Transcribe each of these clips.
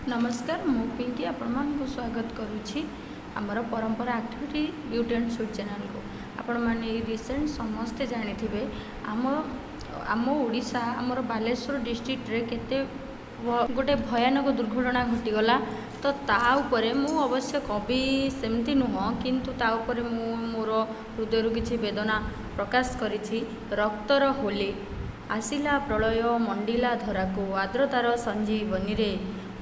नमस्कार मु पिंकी आपण स्वागत करुच्ची आमर परंपरा activity beauty and sweet channel को आपण मैंने रिसेंट समस्ते जानी आम आम ओडिशा आमर बालेश्वर डिस्ट्रिक्ट रे केते गोटे भयानक दुर्घटना घटीगला तो ता उपरे मु अवश्य कवि सेमती नुह किंतु ता उपरे मु मोर हृदय किछि वेदना प्रकाश करिछि। रक्तर होली आसिला प्रलय मंडिला धराकू आर्द्रतार संजीवनी रे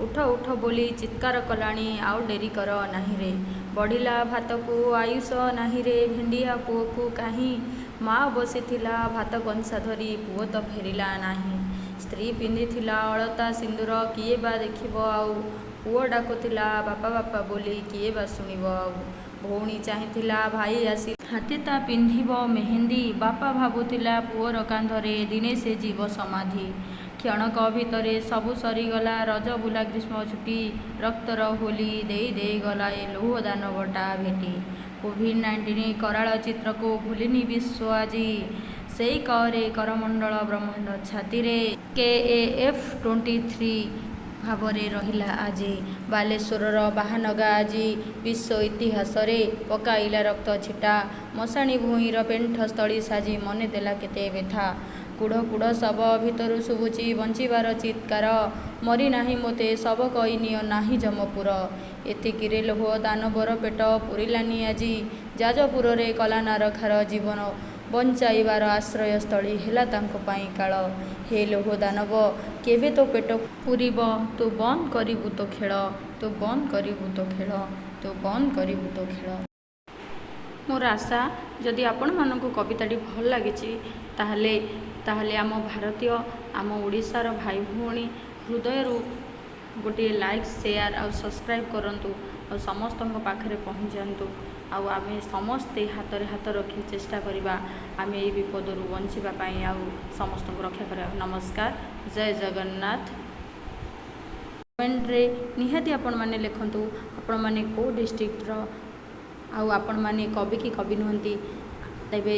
उठ उठ बोली चित्कार कलाणी आउ डेरी कर नाही रे बढ़िला भात को आयुष नाही रे भेंडिया पुओ को कहीं माँ बसी भात कंसा धरी पुओ तो फेरिला नाही स्त्री पिंधिथिला अलता सिंदूर किए बा देखिब आउ पुओ डाकुथिला बापा बापा बोली किए बा सुनिब आउ भौणी चाहिथिला भाई आसी हातीता पिंधिब मेहेंदी बापा भाबुथिला पुओर कांधरे दिने से जीव समाधि क्षणक भितरे सबु सरीगला रज बुला ग्रीष्म छुट्टी रक्तर होली दे गला ए लौह दानवटा भेटी कोविड-19 कराल चित्र को भूलिनी विश्व आज से करे करमंडल ब्रह्मांड छाती रे KAF23 भावरे रहिला आज बालेश्वर बाहानगा आज विश्व इतिहास रे पकाइला रक्त छिटा मशाणी भूईर पेंठ स्थली साजी मने देला केते व्यथा कुड़ कुड़ शब भितर शुभुची बंचिबार चित्कार मरी नाही मोते सब कईनिय नाही जमपुर एतिकिरे लोह दानवर पेट पुरिलानी आजी जाजपुर रे कलानार खार जीवन बंचाइबार आश्रयस्थली हेला तांको पाई काल हे लोह दानव केबे तो पेट पुरिब तू बंद करिबु तो खेल तू बंद करिबु तो खेल तू बंद करिबु तो खेल। मोर आशा जदि आपण मानकु कविताटी भल लागिछि ताहले आम भारतीय आम ओडिशार भाई भौणी हृदय गोटे लाइक शेयर और सब्सक्राइब करंतु और समस्त पाखरे पहुँच जातु आउ आमे समस्ते हाथ रे हाथ रखी चेष्टा करिबा आमे ए विपदरु बंचिबा पई आउ समस्त रक्षा करा। नमस्कार, जय जगन्नाथ। कमेंट रे निहाती आपण माने लिखंतु आपण माने को डिस्ट्रिक्ट रो आउ आपण माने कवि की कवि नुहंती तेबे